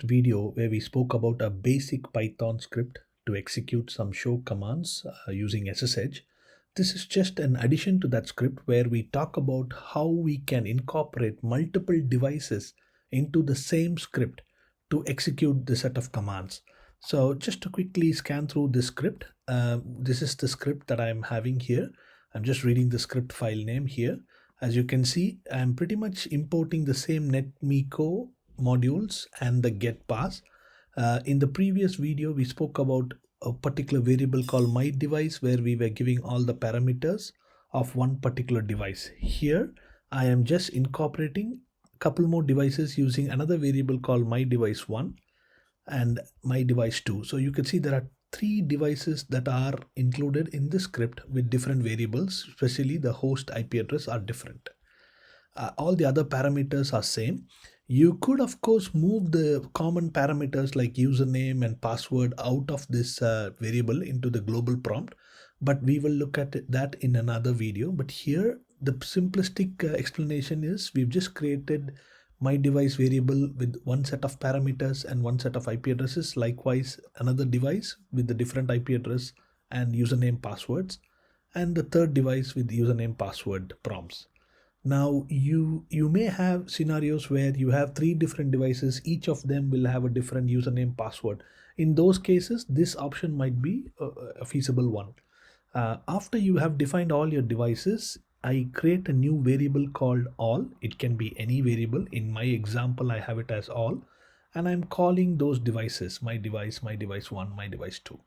Video where we spoke about a basic Python script to execute some show commands using SSH. This is just an addition to that script where we talk about how we can incorporate multiple devices into the same script to execute the set of commands. So just to quickly scan through this script, this is the script that I'm having here. I'm just reading the script file name here. As you can see, I'm pretty much importing the same Netmiko modules and the getpass. In the previous video, we spoke about a particular variable called my device where we were giving all the parameters of one particular device. Here, I am just incorporating a couple more devices using another variable called my device 1 and my device 2. So you can see there are three devices that are included in this script with different variables, especially the host IP address are different. All the other parameters are same. You could of course move the common parameters like username and password out of this variable into the global prompt, but we will look at that in another video. But here the simplistic explanation is we've just created my device variable with one set of parameters and one set of IP addresses, likewise another device with the different IP address and username passwords, and the third device with username password prompts. Now you may have scenarios where you have three different devices, each of them will have a different username password. In those cases, this option might be a feasible one. After you have defined all your devices, I create a new variable called all. It can be any variable. In my example, I have it as all, and I'm calling those devices, my device 1, my device 2.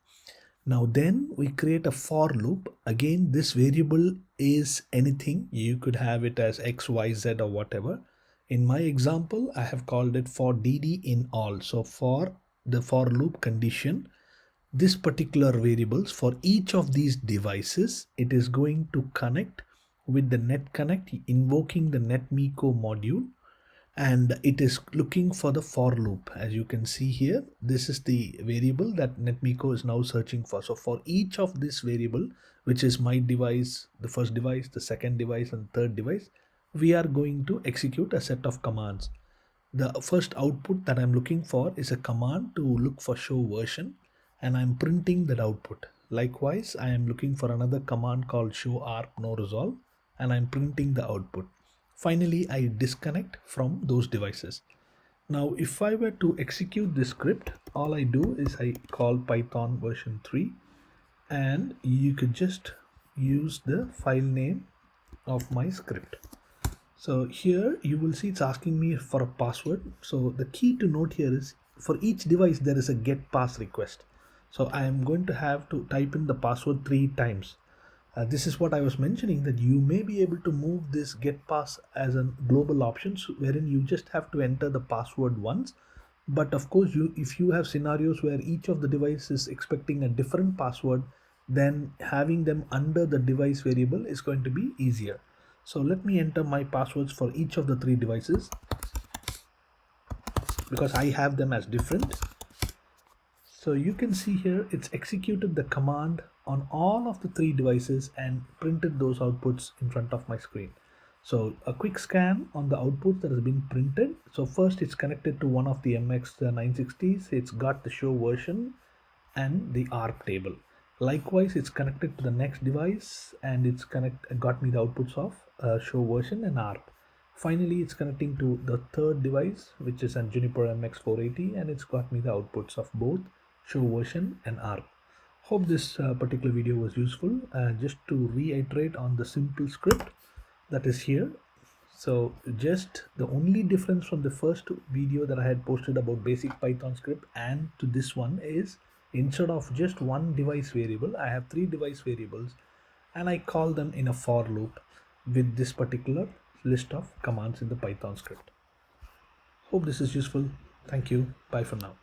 Now then we create a for loop. Again, this variable is anything. You could have it as X, Y, Z or whatever. In my example, I have called it for DD in all. So for the for loop condition, this particular variables for each of these devices, it is going to connect with the net connect invoking the Netmiko module, and it is looking for the for loop. As you can see here, this is the variable that Netmiko is now searching for. So for each of this variable, which is my device, the first device, the second device and third device, we are going to execute a set of commands. The first output that I'm looking for is a command to look for show version, and I'm printing that output. Likewise, I am looking for another command called show arp no resolve, and I'm printing the output. Finally, I disconnect from those devices. Now, if I were to execute this script, all I do is I call Python version 3, and you could just use the file name of my script. So here you will see it's asking me for a password. So the key to note here is for each device there is a get pass request. So I am going to have to type in the password 3 times. This is what I was mentioning, that you may be able to move this get pass as a global option, wherein you just have to enter the password once. But of course, if you have scenarios where each of the device is expecting a different password, then having them under the device variable is going to be easier. So let me enter my passwords for each of the 3 devices because I have them as different. So you can see here it's executed the command on all of the 3 devices and printed those outputs in front of my screen. So a quick scan on the output that has been printed. So first it's connected to one of the MX 960s. It's got the show version and the ARP table. Likewise, it's connected to the next device and it's got me the outputs of show version and ARP. Finally, it's connecting to the third device, which is a Juniper MX480, and it's got me the outputs of both show version and ARP. Hope this particular video was useful. Just to reiterate on the simple script that is here. So just the only difference from the first video that I had posted about basic Python script and to this one is instead of just one device variable, I have 3 device variables and I call them in a for loop with this particular list of commands in the Python script. Hope this is useful. Thank you. Bye for now.